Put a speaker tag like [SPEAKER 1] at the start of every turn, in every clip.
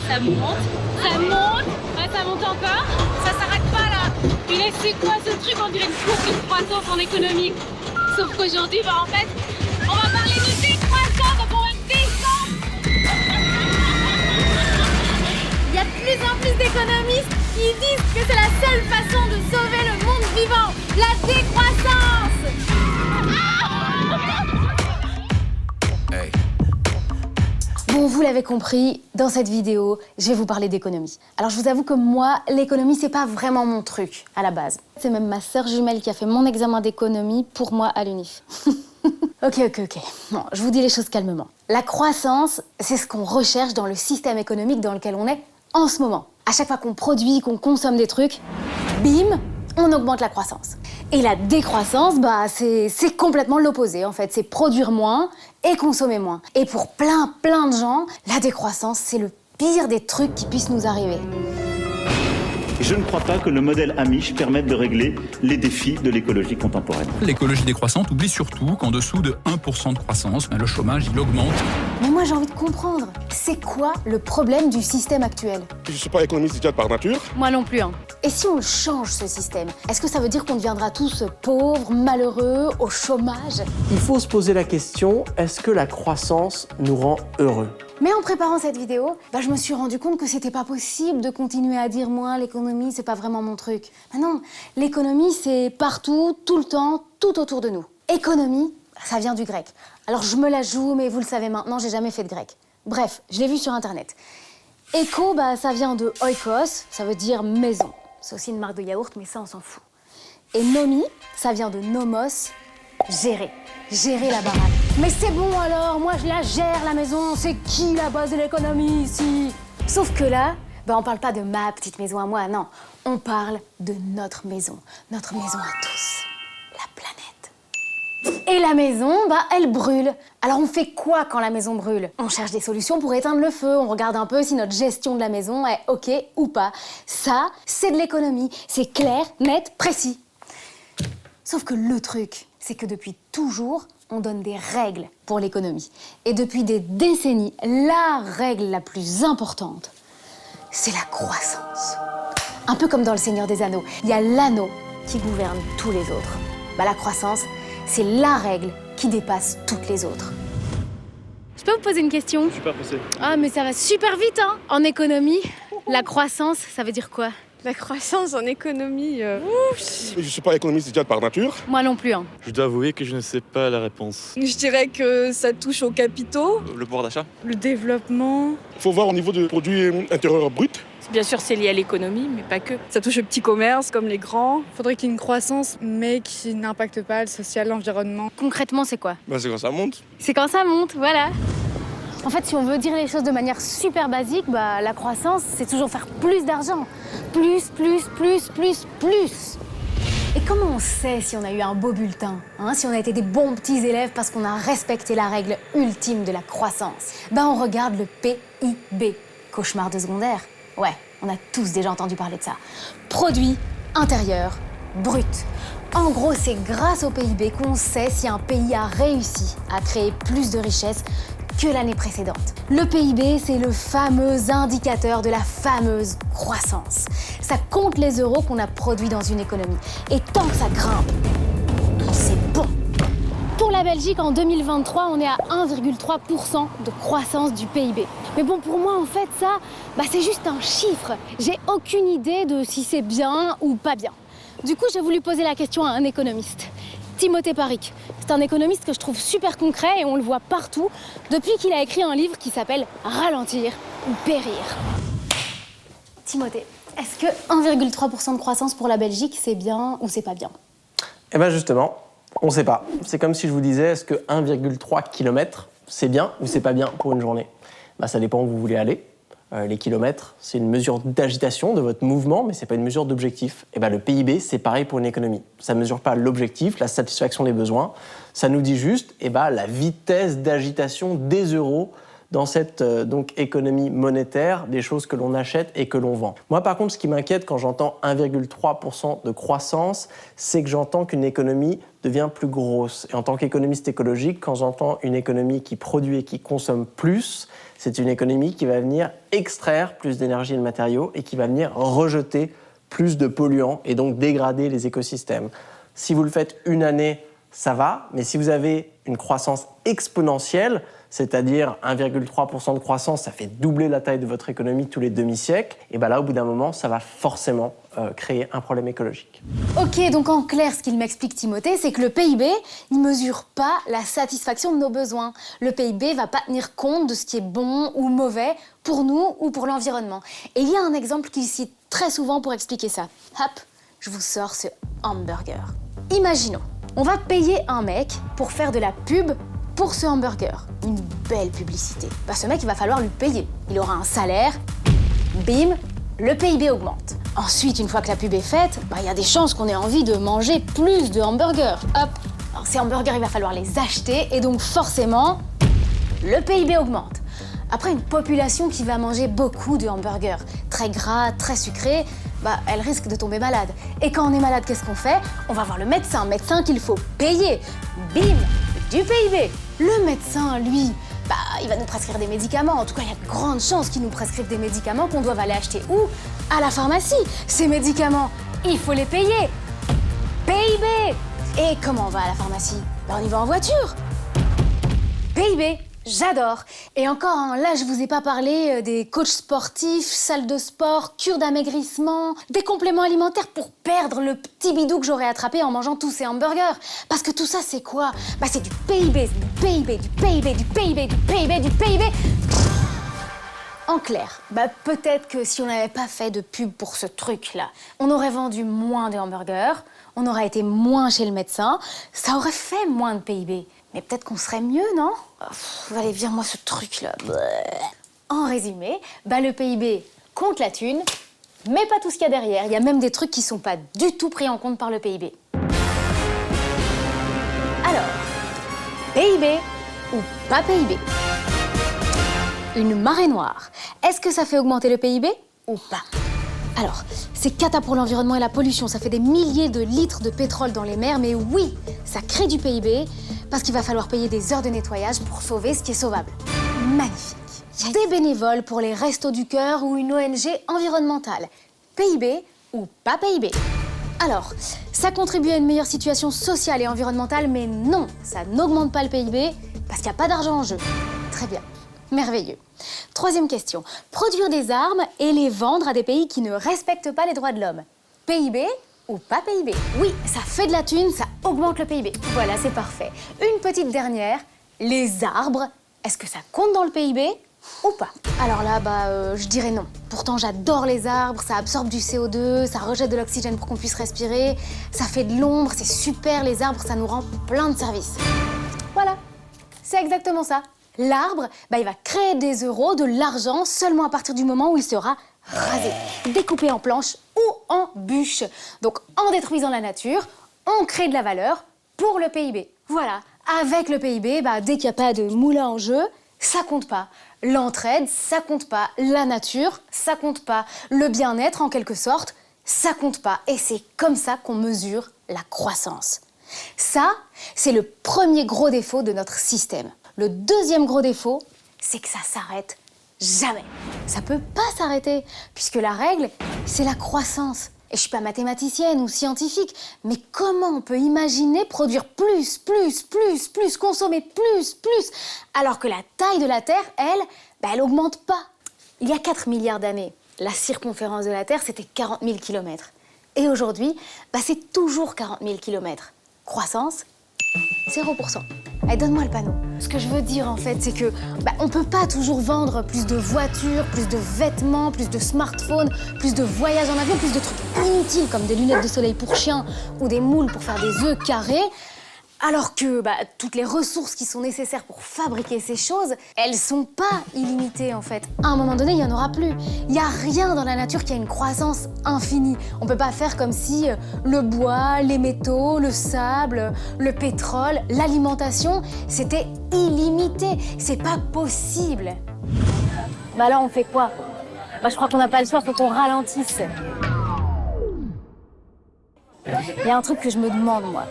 [SPEAKER 1] Ça monte encore. Ça s'arrête pas là. Puis là, c'est quoi ce truc? On dirait une courbe de croissance en économie. Sauf qu'aujourd'hui, en fait, on va parler de décroissance, donc on va descendre.
[SPEAKER 2] Il y a de plus en plus d'économistes qui disent que c'est la seule façon de sauver le monde vivant, la décroissance.
[SPEAKER 3] Hey.
[SPEAKER 2] Bon, vous l'avez compris, dans cette vidéo, je vais vous parler d'économie. Alors je vous avoue que moi, l'économie, c'est pas vraiment mon truc, à la base. C'est même ma sœur jumelle qui a fait mon examen d'économie pour moi à l'UNIF. Ok. Bon, je vous dis les choses calmement. La croissance, c'est ce qu'on recherche dans le système économique dans lequel on est en ce moment. À chaque fois qu'on produit, qu'on consomme des trucs, bim, on augmente la croissance. Et la décroissance, c'est complètement l'opposé en fait. C'est produire moins et consommer moins. Et pour plein de gens, la décroissance, c'est le pire des trucs qui puissent nous arriver.
[SPEAKER 4] Je ne crois pas que le modèle Amish permette de régler les défis de l'écologie contemporaine.
[SPEAKER 3] L'écologie décroissante oublie surtout qu'en dessous de 1% de croissance, le chômage, il augmente.
[SPEAKER 2] Mais moi, j'ai envie de comprendre. C'est quoi le problème du système actuel?
[SPEAKER 5] Je ne suis pas économiste déjà par nature.
[SPEAKER 2] Moi non plus, hein. Et si on change ce système, est-ce que ça veut dire qu'on deviendra tous pauvres, malheureux, au chômage?
[SPEAKER 6] Il faut se poser la question, est-ce que la croissance nous rend heureux?
[SPEAKER 2] Mais en préparant cette vidéo, je me suis rendu compte que c'était pas possible de continuer à dire moi, l'économie, c'est pas vraiment mon truc. Non, l'économie, c'est partout, tout le temps, tout autour de nous. Économie, ça vient du grec. Alors je me la joue, mais vous le savez maintenant, j'ai jamais fait de grec. Bref, je l'ai vu sur internet. Éco, ça vient de oikos, ça veut dire maison. C'est aussi une marque de yaourt, mais ça, on s'en fout. Et nomi, ça vient de nomos, gérer. Gérer la baraque. Mais c'est bon alors, moi je la gère la maison, c'est qui la base de l'économie ici? Sauf que là, on parle pas de ma petite maison à moi, non. On parle de notre maison à tous, la planète. Et la maison, elle brûle. Alors on fait quoi quand la maison brûle? On cherche des solutions pour éteindre le feu, on regarde un peu si notre gestion de la maison est ok ou pas. Ça, c'est de l'économie, c'est clair, net, précis. Sauf que le truc, c'est que depuis toujours, on donne des règles pour l'économie. Et depuis des décennies, la règle la plus importante, c'est la croissance. Un peu comme dans Le Seigneur des Anneaux, il y a l'anneau qui gouverne tous les autres. La croissance, c'est la règle qui dépasse toutes les autres.
[SPEAKER 7] Je peux vous poser une question?
[SPEAKER 5] Super pressé.
[SPEAKER 7] Ah, mais ça va super vite, hein! En économie, la croissance, ça veut dire quoi?
[SPEAKER 8] La croissance en économie,
[SPEAKER 5] Je ne suis pas économiste déjà par nature.
[SPEAKER 7] Moi non plus, hein.
[SPEAKER 9] Je dois avouer que je ne sais pas la réponse.
[SPEAKER 8] je dirais que ça touche aux capitaux,
[SPEAKER 9] Le pouvoir d'achat?
[SPEAKER 8] le développement.
[SPEAKER 5] Il faut voir au niveau du produit intérieur brut.
[SPEAKER 10] Bien sûr, c'est lié à l'économie, mais pas que.
[SPEAKER 8] Ça touche aux petits commerces comme les grands. Faudrait qu'il y ait une croissance, mais qui n'impacte pas le social, l'environnement.
[SPEAKER 7] Concrètement, c'est quoi?
[SPEAKER 9] C'est quand ça monte.
[SPEAKER 7] C'est quand ça monte, voilà.
[SPEAKER 2] En fait, si on veut dire les choses de manière super basique, la croissance, c'est toujours faire plus d'argent. Plus. Et comment on sait si on a eu un beau bulletin, si on a été des bons petits élèves parce qu'on a respecté la règle ultime de la croissance? On regarde le PIB. Cauchemar de secondaire. Ouais, on a tous déjà entendu parler de ça. Produit intérieur brut. En gros, c'est grâce au PIB qu'on sait si un pays a réussi à créer plus de richesses que l'année précédente. Le PIB, c'est le fameux indicateur de la fameuse croissance. Ça compte les euros qu'on a produits dans une économie. Et tant que ça grimpe, c'est bon. Pour la Belgique, en 2023, on est à 1,3% de croissance du PIB. Mais bon, pour moi, en fait, ça, c'est juste un chiffre. J'ai aucune idée de si c'est bien ou pas bien. Du coup, j'ai voulu poser la question à un économiste. Timothée Paric. C'est un économiste que je trouve super concret et on le voit partout depuis qu'il a écrit un livre qui s'appelle « Ralentir ou périr ». Timothée, est-ce que 1,3% de croissance pour la Belgique, c'est bien ou c'est pas bien?
[SPEAKER 6] Justement, on sait pas. C'est comme si je vous disais, est-ce que 1,3 km, c'est bien ou c'est pas bien pour une journée? Ça dépend où vous voulez aller. Les kilomètres, c'est une mesure d'agitation de votre mouvement, mais c'est pas une mesure d'objectif. Le PIB, c'est pareil pour une économie. Ça mesure pas l'objectif, la satisfaction des besoins. Ça nous dit juste, la vitesse d'agitation des euros dans cette donc économie monétaire des choses que l'on achète et que l'on vend. Moi, par contre, ce qui m'inquiète quand j'entends 1,3% de croissance, c'est que j'entends qu'une économie devient plus grosse. Et en tant qu'économiste écologique, quand j'entends une économie qui produit et qui consomme plus, c'est une économie qui va venir extraire plus d'énergie et de matériaux et qui va venir rejeter plus de polluants et donc dégrader les écosystèmes. Si vous le faites une année, ça va, mais si vous avez une croissance exponentielle, c'est-à-dire 1,3% de croissance, ça fait doubler la taille de votre économie tous les demi-siècles, et bien là, au bout d'un moment, ça va forcément créer un problème écologique.
[SPEAKER 2] Ok, donc en clair, ce qu'il m'explique Timothée, c'est que le PIB, il mesure pas la satisfaction de nos besoins. Le PIB va pas tenir compte de ce qui est bon ou mauvais pour nous ou pour l'environnement. Et il y a un exemple qu'il cite très souvent pour expliquer ça. Hop, je vous sors ce hamburger. Imaginons, on va payer un mec pour faire de la pub pour ce hamburger. Une belle publicité. Bah, ce mec, il va falloir lui payer. Il aura un salaire, bim, le PIB augmente. Ensuite, une fois que la pub est faite, bah, y a des chances qu'on ait envie de manger plus de hamburgers. Hop, alors ces hamburgers, il va falloir les acheter et donc forcément, le PIB augmente. Après, une population qui va manger beaucoup de hamburgers, très gras, très sucrés, bah, elle risque de tomber malade. Et quand on est malade, qu'est-ce qu'on fait? On va voir le médecin qu'il faut payer. Bim, du PIB. Le médecin, lui, bah, il va nous prescrire des médicaments. En tout cas, il y a de grandes chances qu'il nous prescrive des médicaments qu'on doit aller acheter où? À la pharmacie. Ces médicaments, il faut les payer. PIB. Et comment on va à la pharmacie? Bah, on y va en voiture. PIB. J'adore. Et encore, hein, là, je vous ai pas parlé des coachs sportifs, salles de sport, cures d'amaigrissement, des compléments alimentaires pour perdre le petit bidou que j'aurais attrapé en mangeant tous ces hamburgers. Parce que tout ça, c'est quoi? Bah, c'est du PIB, du PIB, du PIB, du PIB, du PIB, du PIB. En clair, bah, peut-être que si on n'avait pas fait de pub pour ce truc-là, on aurait vendu moins de hamburgers, on aurait été moins chez le médecin, ça aurait fait moins de PIB. Mais peut-être qu'on serait mieux, non? Allez, vire-moi ce truc-là. En résumé, bah, le PIB compte la thune, mais pas tout ce qu'il y a derrière. Il y a même des trucs qui sont pas du tout pris en compte par le PIB. Alors, PIB ou pas PIB? Une marée noire, est-ce que ça fait augmenter le PIB ou pas? Alors, c'est cata pour l'environnement et la pollution, ça fait des milliers de litres de pétrole dans les mers, mais oui, ça crée du PIB, parce qu'il va falloir payer des heures de nettoyage pour sauver ce qui est sauvable. Magnifique. Il y a des bénévoles pour les Restos du Cœur ou une ONG environnementale. PIB ou pas PIB? Alors, ça contribue à une meilleure situation sociale et environnementale, mais non, ça n'augmente pas le PIB, parce qu'il n'y a pas d'argent en jeu. Très bien. Merveilleux. Troisième question. Produire des armes et les vendre à des pays qui ne respectent pas les droits de l'homme. PIB ou pas PIB? Oui, ça fait de la thune, ça augmente le PIB. Voilà, c'est parfait. Une petite dernière. Les arbres, est-ce que ça compte dans le PIB ou pas? Alors là, je dirais non. Pourtant, j'adore les arbres, ça absorbe du CO2, ça rejette de l'oxygène pour qu'on puisse respirer, ça fait de l'ombre, c'est super, les arbres, ça nous rend plein de services. Voilà, c'est exactement ça. L'arbre, il va créer des euros, de l'argent, seulement à partir du moment où il sera rasé, découpé en planches ou en bûches. Donc, en détruisant la nature, on crée de la valeur pour le PIB. Voilà, avec le PIB, dès qu'il n'y a pas de moulin en jeu, ça compte pas. L'entraide, ça compte pas. La nature, ça compte pas. Le bien-être, en quelque sorte, ça compte pas. Et c'est comme ça qu'on mesure la croissance. Ça, c'est le premier gros défaut de notre système. Le deuxième gros défaut, c'est que ça s'arrête jamais. Ça peut pas s'arrêter, puisque la règle, c'est la croissance. Et je suis pas mathématicienne ou scientifique, mais comment on peut imaginer produire plus, consommer plus, alors que la taille de la Terre, elle augmente pas. Il y a 4 milliards d'années, la circonférence de la Terre, c'était 40 000 km. Et aujourd'hui, c'est toujours 40 000 km. Croissance, 0%. Allez, donne-moi le panneau. Ce que je veux dire, en fait, c'est que on peut pas toujours vendre plus de voitures, plus de vêtements, plus de smartphones, plus de voyages en avion, plus de trucs inutiles comme des lunettes de soleil pour chiens ou des moules pour faire des œufs carrés, Alors que toutes les ressources qui sont nécessaires pour fabriquer ces choses, elles sont pas illimitées en fait. À un moment donné, il y en aura plus. Il y a rien dans la nature qui a une croissance infinie. On peut pas faire comme si le bois, les métaux, le sable, le pétrole, l'alimentation, c'était illimité. C'est pas possible. Là, on fait quoi? Je crois qu'on n'a pas le choix, faut qu'on ralentisse. Il y a un truc que je me demande, moi.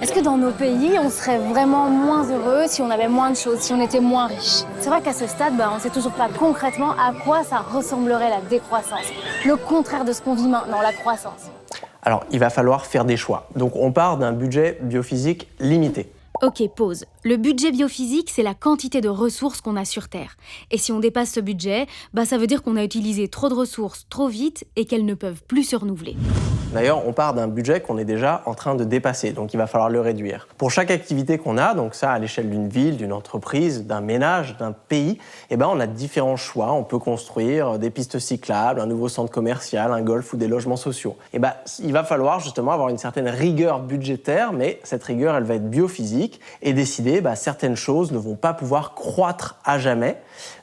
[SPEAKER 2] Est-ce que dans nos pays, on serait vraiment moins heureux si on avait moins de choses, si on était moins riche? C'est vrai qu'à ce stade, on ne sait toujours pas concrètement à quoi ça ressemblerait la décroissance. Le contraire de ce qu'on vit maintenant, la croissance.
[SPEAKER 6] Alors, il va falloir faire des choix. Donc, on part d'un budget biophysique limité.
[SPEAKER 7] Ok, pause. Le budget biophysique, c'est la quantité de ressources qu'on a sur Terre. Et si on dépasse ce budget, ça veut dire qu'on a utilisé trop de ressources trop vite et qu'elles ne peuvent plus se renouveler.
[SPEAKER 6] D'ailleurs, on part d'un budget qu'on est déjà en train de dépasser, donc il va falloir le réduire. Pour chaque activité qu'on a, donc ça à l'échelle d'une ville, d'une entreprise, d'un ménage, d'un pays, on a différents choix. On peut construire des pistes cyclables, un nouveau centre commercial, un golf ou des logements sociaux. Il va falloir justement avoir une certaine rigueur budgétaire, mais cette rigueur, elle va être biophysique et décider certaines choses ne vont pas pouvoir croître à jamais,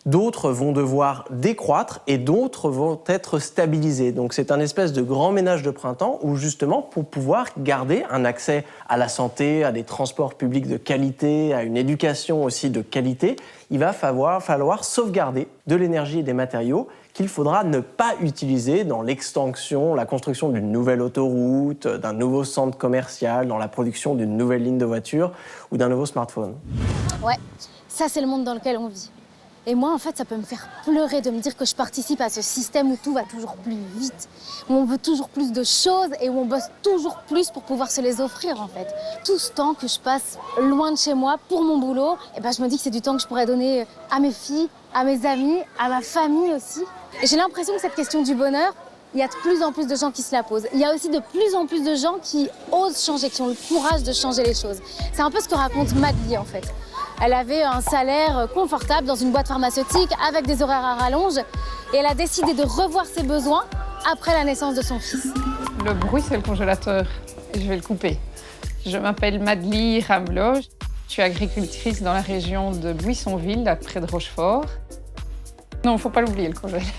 [SPEAKER 6] d'autres vont devoir décroître et d'autres vont être stabilisées. Donc c'est un espèce de grand ménage de printemps où justement pour pouvoir garder un accès à la santé, à des transports publics de qualité, à une éducation aussi de qualité, il va falloir sauvegarder de l'énergie et des matériaux qu'il faudra ne pas utiliser dans l'extension, la construction d'une nouvelle autoroute, d'un nouveau centre commercial, dans la production d'une nouvelle ligne de voiture ou d'un nouveau smartphone.
[SPEAKER 2] Ouais, ça c'est le monde dans lequel on vit. Et moi, en fait, ça peut me faire pleurer de me dire que je participe à ce système où tout va toujours plus vite, où on veut toujours plus de choses et où on bosse toujours plus pour pouvoir se les offrir, en fait. Tout ce temps que je passe loin de chez moi pour mon boulot, je me dis que c'est du temps que je pourrais donner à mes filles, à mes amis, à ma famille aussi. Et j'ai l'impression que cette question du bonheur, il y a de plus en plus de gens qui se la posent. Il y a aussi de plus en plus de gens qui osent changer, qui ont le courage de changer les choses. C'est un peu ce que raconte Madly, en fait. Elle avait un salaire confortable dans une boîte pharmaceutique avec des horaires à rallonge et elle a décidé de revoir ses besoins après la naissance de son fils.
[SPEAKER 11] Le bruit, c'est le congélateur et je vais le couper. Je m'appelle Madly Ramelot. Je suis agricultrice dans la région de Buissonville, là, près de Rochefort. Non, il ne faut pas l'oublier, le congélateur.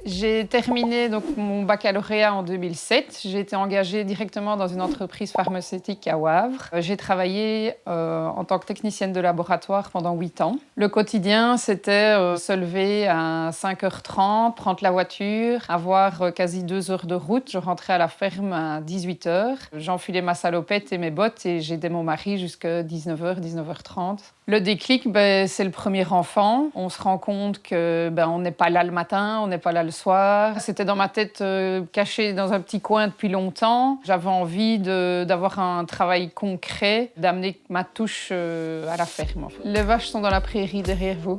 [SPEAKER 11] J'ai terminé donc, mon baccalauréat en 2007. J'ai été engagée directement dans une entreprise pharmaceutique à Wavre. J'ai travaillé en tant que technicienne de laboratoire pendant 8 ans. Le quotidien, c'était se lever à 5h30, prendre la voiture, avoir quasi 2 heures de route. Je rentrais à la ferme à 18h. J'enfilais ma salopette et mes bottes et j'aidais mon mari jusqu'à 19h, 19h30. Le déclic, c'est le premier enfant. On se rend compte qu'on n'est pas là le matin, on n'est pas là le soir. C'était dans ma tête caché dans un petit coin depuis longtemps. J'avais envie d'avoir un travail concret, d'amener ma touche à la ferme. En fait. Les vaches sont dans la prairie derrière vous.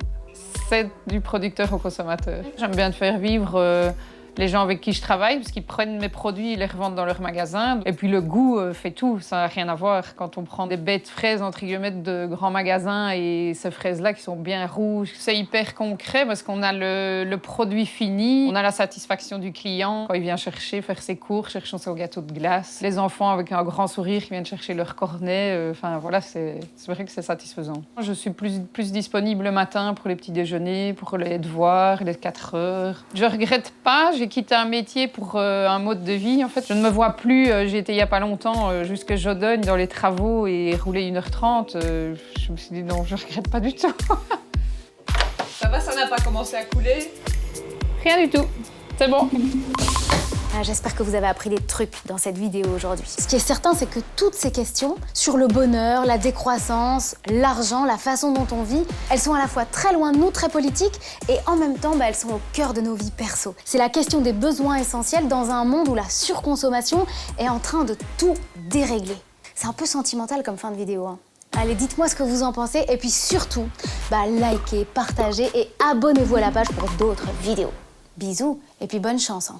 [SPEAKER 11] C'est du producteur au consommateur. J'aime bien faire vivre les gens avec qui je travaille, parce qu'ils prennent mes produits et les revendent dans leur magasin. Et puis le goût fait tout, ça n'a rien à voir. Quand on prend des baies de fraises, entre guillemets, de grands magasins et ces fraises-là qui sont bien rouges, c'est hyper concret parce qu'on a le produit fini, on a la satisfaction du client quand il vient faire ses cours, chercher son gâteau de glace. Les enfants avec un grand sourire qui viennent chercher leur cornet, voilà, c'est vrai que c'est satisfaisant. Je suis plus disponible le matin pour les petits déjeuners, pour les devoirs, les 4 heures. Je regrette pas, j'ai quitté un métier pour un mode de vie. En fait, je ne me vois plus. J'ai été il n'y a pas longtemps jusqu'à Jodogne dans les travaux et rouler 1h30. Je me suis dit non, je ne regrette pas du tout.
[SPEAKER 10] Ça va, ça n'a pas commencé à couler?
[SPEAKER 11] Rien du tout. C'est bon.
[SPEAKER 2] J'espère que vous avez appris des trucs dans cette vidéo aujourd'hui. Ce qui est certain, c'est que toutes ces questions sur le bonheur, la décroissance, l'argent, la façon dont on vit, elles sont à la fois très loin de nous, très politiques, et en même temps, elles sont au cœur de nos vies perso. C'est la question des besoins essentiels dans un monde où la surconsommation est en train de tout dérégler. C'est un peu sentimental comme fin de vidéo, hein. Allez, dites-moi ce que vous en pensez, et puis surtout, likez, partagez et abonnez-vous à la page pour d'autres vidéos. Bisous, et puis bonne chance, hein.